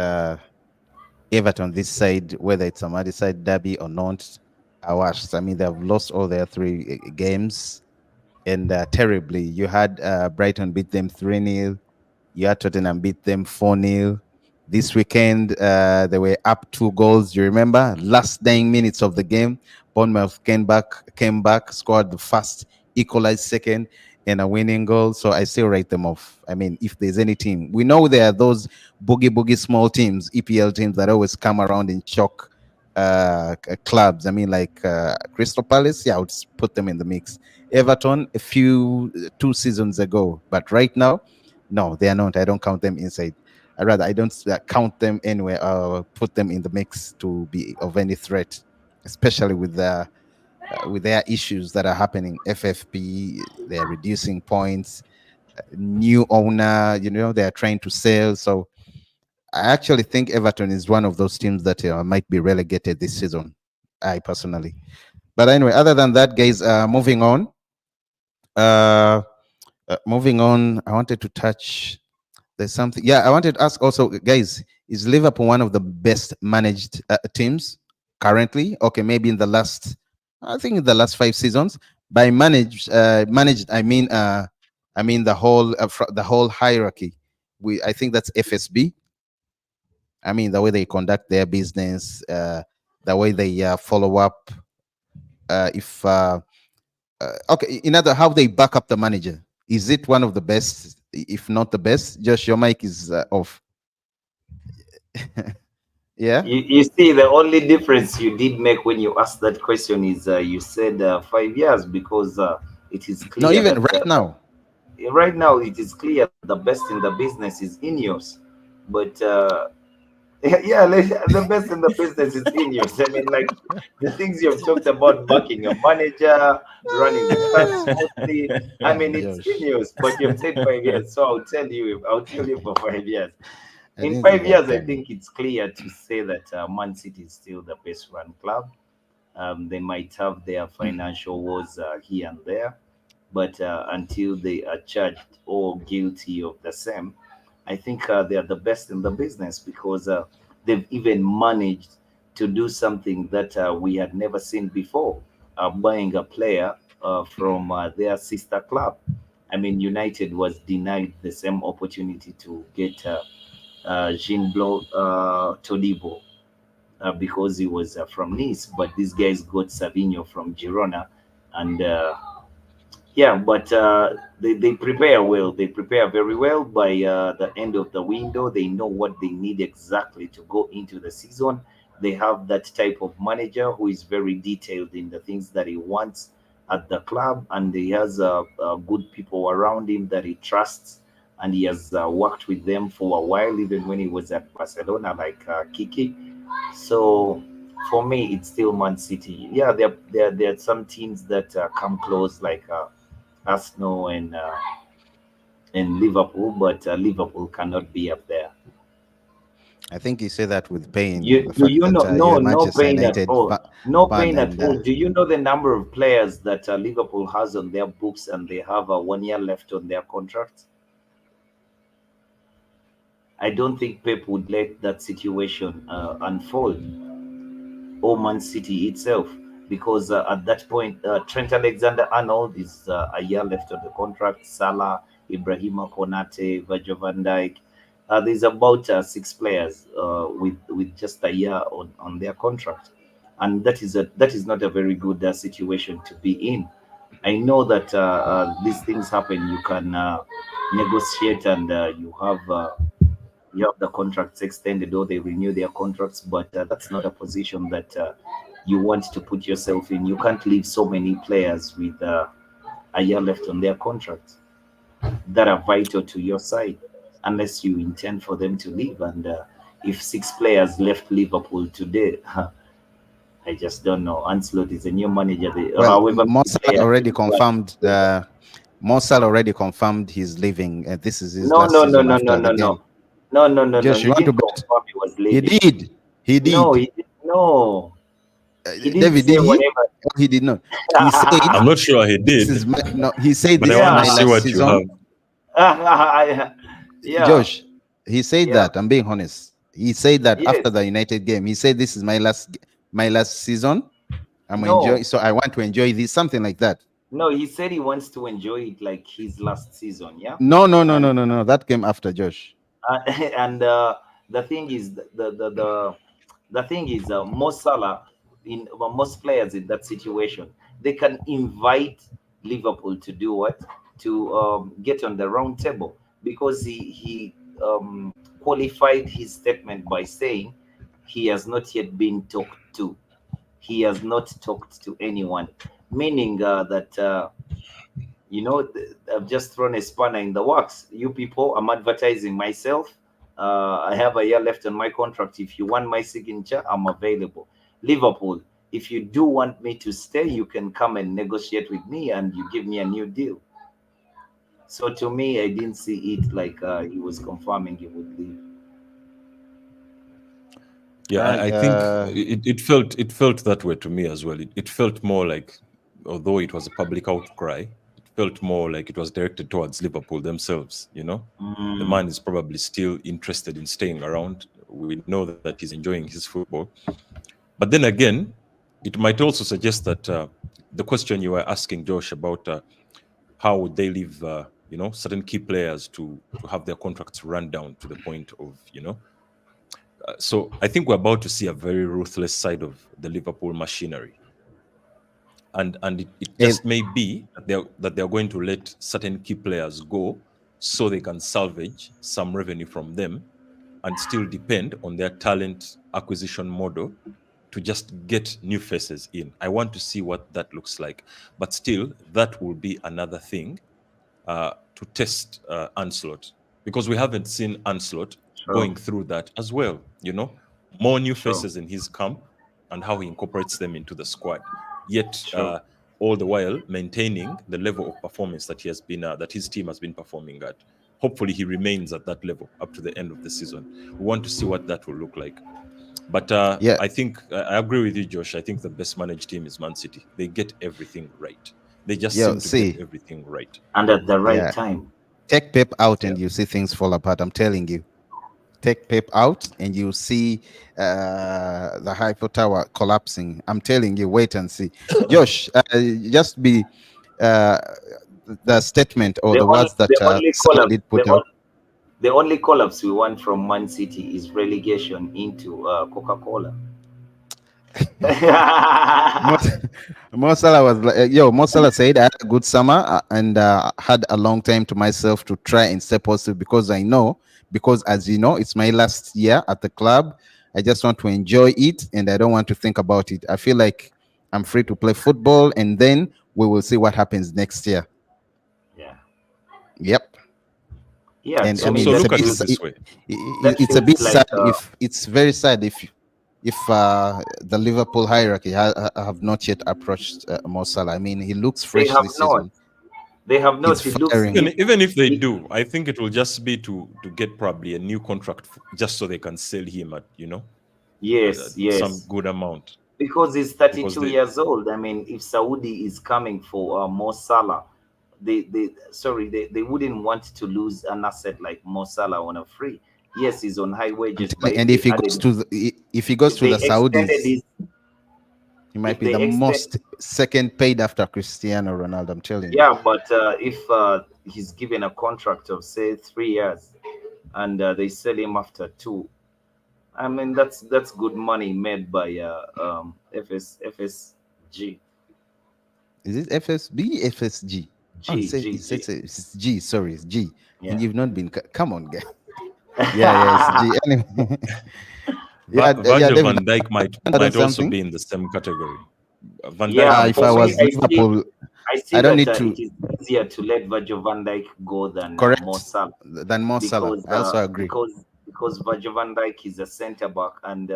S1: Everton this side, whether it's a Merseyside derby or not, are worse. I mean, they've lost all their three games, and terribly. You had Brighton beat them 3-0. You had Tottenham beat them 4-0. This weekend, they were up 2 goals. You remember? Last 9 minutes of the game, Bournemouth came back, scored the first, equalized second, and a winning goal. So I still write them off. I mean, if there's any team, we know there are those boogie small teams, EPL teams that always come around and shock clubs. I mean, like Crystal Palace, yeah, I would put them in the mix. Everton, a few 2 seasons ago, but right now, no, they are not. I don't count them inside. I rather I don't count them anywhere or put them in the mix to be of any threat, especially with their issues that are happening. FFP, they are reducing points. New owner, they are trying to sell. So I actually think Everton is one of those teams that might be relegated this season. I personally. But anyway, other than that, guys, moving on. Moving on, I wanted to touch. There's something. Yeah, I wanted to ask also, guys, is Liverpool one of the best managed teams currently? Okay, maybe in the last, I think in the last 5 seasons. By managed, I mean the whole hierarchy. I think that's FSB. I mean the way they conduct their business, the way they follow up. If Okay, in other, how they back up the manager. Is it one of the best, if not the best? Just your mic is off. Yeah.
S2: You see, the only difference you did make when you asked that question is you said 5 years, because it is
S1: No,
S2: clear
S1: even
S2: that
S1: right now.
S2: right now it is clear that the best in the business is Ineos. But yeah, like, the best in the business is Ineos. I mean, like, the things you've talked about, backing a manager, running the club smoothly. I mean, it's
S1: Josh,
S2: Ineos, but you've said 5 years, so I'll tell you for 5 years.
S1: I
S2: In
S1: didn't say
S2: five
S1: that
S2: years, I
S1: time.
S2: think it's clear to say that Man City is still the best run club. They might have their financial woes here and there, but until they are charged or guilty of the same, I think they are the best in the business, because they've even managed to do something that we had never seen before, buying a player from their sister club. I mean, United was denied the same opportunity to get Jean Blanc Todibo because he was from Nice, but these guys got Savinho from Girona, and yeah, but they prepare well. They prepare very well. By the end of the window, they know what they need exactly to go into the season. They have that type of manager who is very detailed in the things that he wants at the club, and he has good people around him that he trusts, and he has worked with them for a while, even when he was at Barcelona, like Kiki. So for me, it's still Man City. Yeah, there are some teams that come close, like Arsenal and Liverpool, but Liverpool cannot be up there.
S1: I think you say that with pain.
S2: You
S1: The
S2: do
S1: fact
S2: you
S1: that
S2: know?
S1: you're
S2: No,
S1: a
S2: no
S1: Manchester
S2: pain at
S1: United
S2: all. No
S1: fan,
S2: pain at
S1: and
S2: all. Do you know the number of players that Liverpool has on their books, and they have 1 year left on their contracts? I don't think Pep would let that situation unfold, or Man City itself, because at that point, Trent Alexander-Arnold is a year left on the contract. Salah, Ibrahima Konate, Virgil van Dijk. There's about 6 players with just a year on their contract, and that is not a very good situation to be in. I know that these things happen. You can negotiate, and you have the contracts extended, or they renew their contracts, but that's not a position that you want to put yourself in. You can't leave so many players with a year left on their contracts that are vital to your side. unless you intend for them to leave. And if 6 players left Liverpool today, I just don't know. Ancelotti is a new manager.
S1: Well,
S2: However many players
S1: Already
S2: they've got.
S1: confirmed. Already confirmed he's leaving. This is his
S2: No,
S1: last
S2: no, no,
S1: season
S2: no, no,
S1: after the
S2: no,
S1: game.
S2: no, no, no, no, no.
S1: Josh,
S2: He
S1: you want to
S2: didn't
S1: bet?
S2: confirm he was
S1: He
S2: leaving.
S1: did. He
S2: No,
S1: did.
S2: he did. No, he didn't
S1: David,
S2: say
S1: did he?
S2: whatever.
S1: Oh, he did not. He said,
S3: I'm not sure he
S1: "This
S3: did,
S1: is my." No, he said,
S3: but I
S1: "This is
S3: want to
S1: my
S2: Yeah,
S3: see
S1: last
S3: what you
S1: season."
S3: have.
S2: yeah,
S1: Josh, he said
S2: yeah.
S1: that. I'm being honest. He said that
S2: Yes.
S1: after the United game. He said, "This is my last season. I'm enjoying.
S2: No,
S1: So I want to enjoy this." Something like that.
S2: no. He said he wants to enjoy it like his last season. Yeah,
S1: No, no, no,
S2: and
S1: no, no, no. That came after Josh.
S2: and the thing is the thing is Mo Salah in most players in that situation they can invite Liverpool to do what to get on the round table because he qualified his statement by saying he has not yet been talked to. He has not talked to anyone, meaning that I've just thrown a spanner in the works. You people, I'm advertising myself. I have a year left on my contract. If you want my signature, I'm available. Liverpool, if you do want me to stay, you can come and negotiate with me and you give me a new deal. So to me, I didn't see it like he was confirming he would leave.
S3: Yeah,
S1: Right.
S3: I think it felt that way to me as well. It felt more like, although it was a public outcry, it felt more like it was directed towards Liverpool themselves. The
S2: Mm,
S3: man is probably still interested in staying around. We know that he's enjoying his football, but then again, it might also suggest that the question you were asking, Josh, about how would they leave, certain key players to have their contracts run down to the point of, so I think we're about to see a very ruthless side of the Liverpool machinery, and it
S1: and
S3: just may be that they're going to let certain key players go so they can salvage some revenue from them and still depend on their talent acquisition model to just get new faces in. I want to see what that looks like, but still, that will be another thing to test Ancelot, because we haven't seen Ancelot
S2: true,
S3: going through that as well. More new
S2: true,
S3: faces in his camp and how he incorporates them into the squad. Yet,
S2: true.
S3: all the while maintaining the level of performance that that his team has been performing at. Hopefully, he remains at that level up to the end of the season. We want to see what that will look like. But
S1: yeah,
S3: I think I agree with you, Josh. I think the best managed team is Man City. They get everything right. They just
S1: yeah.
S3: seem to get
S1: See,
S3: everything right.
S2: And at the right
S1: yeah.
S2: time.
S1: Take Pep out
S3: Yeah.
S1: and you see things fall apart. I'm telling you. Take Pep out and you see the Eiffel Tower collapsing. I'm telling you, wait and see. Josh, just be uh, the statement or
S2: The
S1: the
S2: only
S1: words that
S2: the only
S1: Salah
S2: collapse
S1: did put out.
S2: the only collapse we want from Man City is relegation into Coca-Cola.
S1: Mo Mo Salah was like, yo, Mo Salah said, I had a good summer and had a long time to myself to try and stay positive because as you know, it's my last year at the club. I just want to enjoy it and I don't want to think about it. I feel like I'm free to play football and then we will see what happens next year.
S2: Yeah,
S1: Yep.
S2: yeah.
S1: And
S2: To
S1: I
S3: So
S2: me,
S1: mean,
S3: so
S1: it's
S2: that
S1: a
S3: look at
S1: bit,
S3: it
S2: feels
S3: this way.
S1: it's a bit
S2: like
S1: sad if it's very sad if the Liverpool hierarchy have not yet approached Mo Salah. I mean, he looks
S2: they
S1: fresh
S2: have
S1: this
S2: not.
S1: season.
S2: They have
S1: He's
S2: not. It looks
S1: firing.
S3: Even if they
S2: it
S3: do, I think it will just be to get probably a new contract just so they can sell him at
S2: yes,
S3: some
S2: yes.
S3: good amount,
S2: Because he's
S3: because
S2: 32
S3: they
S2: years old. I mean, if Saudi is coming for Mo Salah, they wouldn't want to lose an asset like Mo Salah on a free. Yes, he's on high
S1: I'm
S2: wages, but
S1: telling, and if he goes to the Saudis,
S2: his
S1: he might
S2: if
S1: be
S2: they
S1: the
S2: extend
S1: most second paid after Cristiano Ronaldo. I'm telling you.
S2: yeah, but if he's given a contract of say 3 years and they sell him after two, I mean that's good money made by FSG.
S1: Is it FSB, FSG? Oh,
S2: G G G.
S1: it's G. Sorry, it's G. And
S2: Yeah.
S1: you've not been. Come on, guy. Yeah, yeah, it's G. Anyway, yeah, yeah,
S3: Virgil
S1: David.
S3: van Dijk might
S1: 100
S3: also
S1: something.
S3: be in the same category. Van Dijk
S2: Yeah,
S3: might
S1: If I
S2: for
S3: also
S2: me,
S3: be
S1: was
S3: in the same
S1: Liverpool,
S2: I see
S1: I don't
S2: that
S1: need to.
S2: it is easier to let Virgil van Dijk go than Mo
S1: Correct.
S2: Salah,
S1: Than Mo Salah.
S2: because
S1: I also agree.
S2: Virgil van Dijk is a centre back, and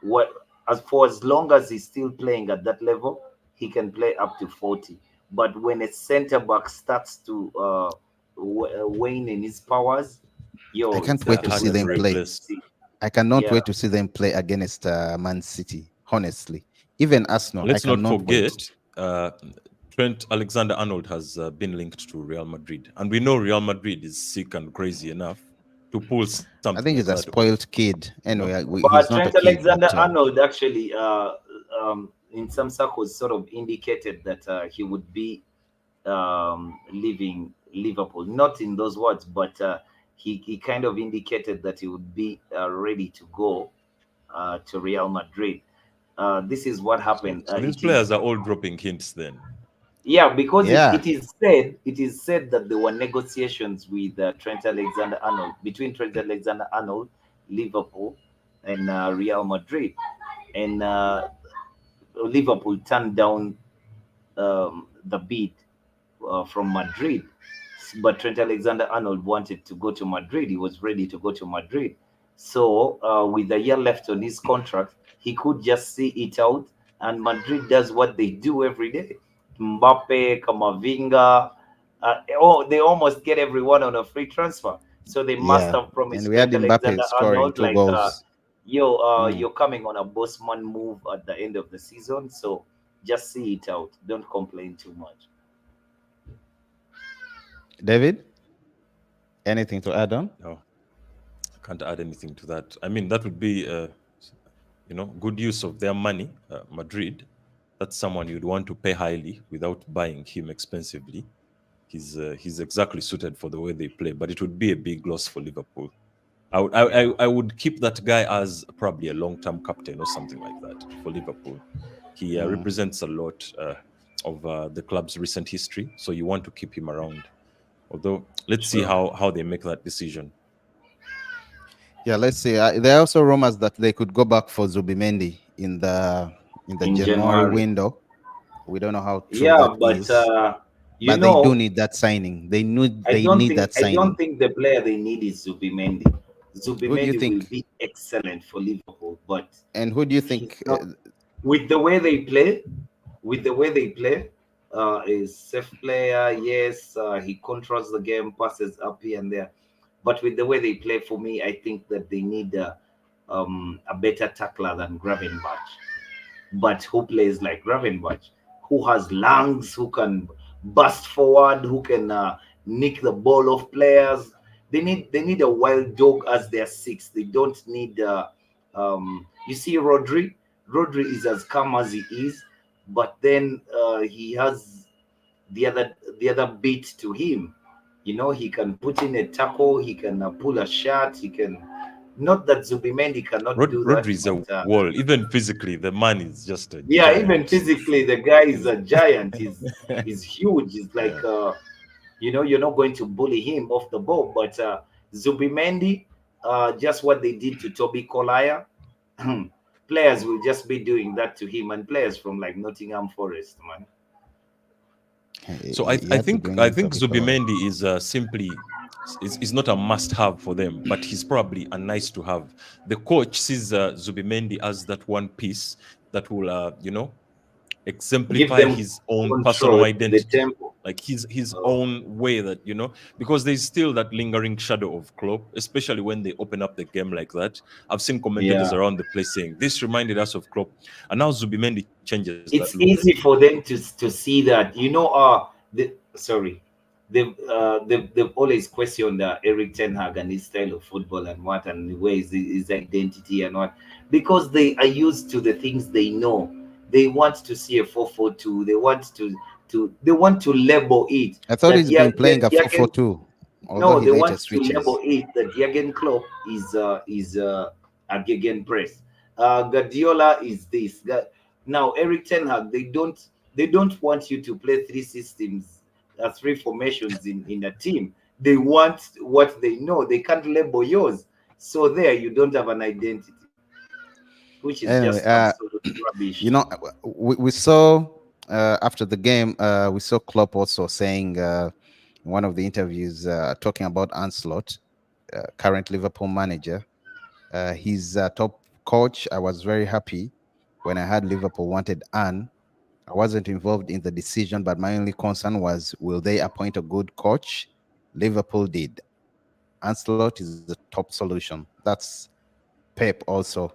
S2: what as for as long as he's still playing at that level, he can play up to 40. But when a centre back starts to wane in his powers,
S1: I
S2: yo,
S1: can't
S3: They're
S1: wait to
S2: it's
S1: see
S3: harder
S2: a
S3: to
S1: them
S2: sight to
S1: play.
S3: replace.
S2: see.
S1: I cannot
S2: Yeah,
S1: wait to see them play against Man City. Honestly, even Arsenal, I
S3: Let's not
S1: cannot wait.
S3: forget, uh, Trent Alexander-Arnold has been linked to Real Madrid, and we know Real Madrid is sick and crazy enough to pull something
S1: I
S3: like
S1: think he's
S3: that
S1: a
S3: off.
S1: spoiled kid.
S3: You know,
S1: Anyway, he's
S2: but
S1: not a
S2: Trent
S1: kid, but
S2: Alexander-Arnold actually, in some circles, sort of indicated that he would be leaving Liverpool. Not in those words, but he kind of indicated that he would be ready to go to Real Madrid. This is what
S3: so
S2: happened.
S3: so these
S2: It is
S3: players are all dropping hints. Then
S2: Yeah, because
S1: yeah,
S2: it is said that there were negotiations with Trent Alexander-Arnold, between Trent Alexander-Arnold, Liverpool, and Real Madrid, and Liverpool turned down the bid from Madrid. But Trent Alexander-Arnold wanted to go to Madrid. He was ready to go to Madrid. So with a year left on his contract, he could just see it out. And Madrid does what they do every day. Mbappe, Kamavinga, they almost get everyone on a free transfer. So they must
S1: yeah.
S2: have
S1: And
S2: promised
S1: we had
S2: Trent
S1: Mbappe scoring
S2: Alexander-Arnold,
S1: two
S2: like,
S1: goals. Mm.
S2: you're coming on a bossman move at the end of the season. So just see it out. Don't complain too much.
S1: David, anything to add on?
S3: no, I can't add anything to that. I mean, that would be good use of their money. Madrid, that's someone you'd want to pay highly without buying him expensively. He's exactly suited for the way they play, but it would be a big loss for Liverpool.
S2: Yeah.
S3: I would keep that guy as probably a long-term captain or something like that for Liverpool. He
S1: Mm.
S3: represents a lot of the club's recent history, so you want to keep him around. Although, let's see
S2: Sure.
S3: how they make that decision.
S1: Yeah, let's see. There are also rumors that they could go back for Zubimendi in the
S2: In
S1: January
S2: January.
S1: window. We don't know how true
S2: Yeah,
S1: that
S2: but
S1: is,
S2: you
S1: but they do
S2: know,
S1: need that signing. They need that
S2: I don't
S1: signing.
S2: think the player they need is Zubimendi.
S1: Who do you
S2: Zubimendi will
S1: think?
S2: be excellent for Liverpool, but
S1: And who do you
S2: he's
S1: think?
S2: not with the way they play. With the way they play, is safe player. Yes, he controls the game, passes up here and there. But with the way they play, for me, I think that they need a better tackler than Gravenberch. But who plays like Gravenberch, who has lungs, who can burst forward, who can nick the ball off players. They need a wild dog as their six. They don't need. You see, Rodri. Rodri is as calm as he is, but then he has the other beat to him. You know, he can put in a tackle. He can pull a shot. He can. Not that Zubimendi cannot do that,
S3: Rodri is a
S2: but
S3: wall. Even physically, the man is just a
S2: yeah, even
S3: giant.
S2: physically, the guy is
S3: He's
S2: a giant. He's huge. He's like,
S3: yeah.
S2: you're not going to bully him off the ball. But Zubimendi, just what they did to Toby Collier, players will just be doing that to him, and players from like Nottingham Forest, man.
S3: So
S1: You had to bring
S3: I
S1: in
S3: think
S1: Toby Collard.
S3: Zubimendi is simply is not a must-have for them, but he's probably a nice to have. The coach sees Zubimendi as that one piece that will
S2: Give
S3: exemplify
S2: them
S3: his own personal
S2: control, the
S3: identity,
S2: tempo.
S3: like his
S2: Uh,
S3: own way that because there's still that lingering shadow of Klopp, especially when they open up the game like that. I've seen commentators
S2: yeah.
S3: around the place saying this reminded us of Klopp, and now Zubimendi changes that
S2: It's
S3: look.
S2: easy for them to see that, the sorry, they've always questioned Eric Ten Hag and his style of football and what, and where is his identity and what, because they are used to the things they know. They want to see a 4-4-2. They want to label it
S1: I thought
S2: that,
S1: he's
S2: yeah,
S1: been playing a 4-4-2, although
S2: no,
S1: he
S2: they
S1: later
S2: want to
S1: switches.
S2: label it that Jurgen Klopp is a gegen press. Guardiola is this. Now Eric Ten Hag, they don't want you to play three systems, three formations in a team. They want what they know. They can't label yours. So there you don't have an identity, which is
S1: Anyway,
S2: just absolute rubbish.
S1: we saw after the game, we saw Klopp also saying in one of the interviews talking about Ancelotti, current Liverpool manager. He's a top coach. I was very happy when I heard Liverpool wanted Anne. I wasn't involved in the decision, but my only concern was, will they appoint a good coach? Liverpool did. Ancelotti is the top solution. That's Pep also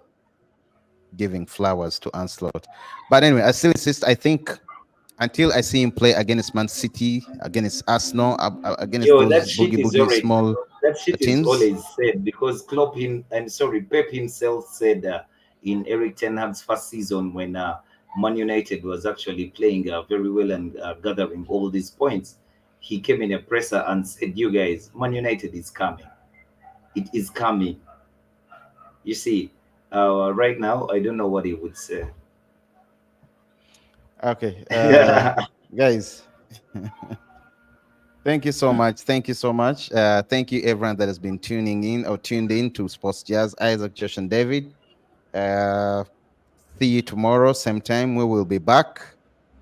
S1: giving flowers to Ancelotti. But anyway, I still insist. I think until I see him play against Man City, against Arsenal, against
S2: Yo, that
S1: those
S2: shit
S1: boogie
S2: is
S1: boogie
S2: already
S1: small
S2: that shit is
S1: teams.
S2: always said because Klopp him I'm sorry, Pep himself said in Eric Ten Hag's first season when Man United was actually playing very well and gathering all these points, he came in a presser and said, "You guys, Man United is coming. It is coming." You see, right now I don't know what he would say.
S1: Okay, guys, thank you so much. Thank you so much. Thank you, everyone that has been tuning in or tuned in to Sports Jazz. Isaac, Josh, and David. Uh, See you tomorrow, same time. We will be back,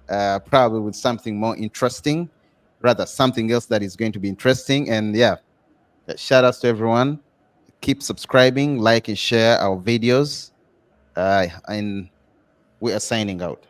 S1: probably with something more interesting, rather something else that is going to be interesting. And yeah, shout outs to everyone. Keep subscribing, like, and share our videos. And we are signing out.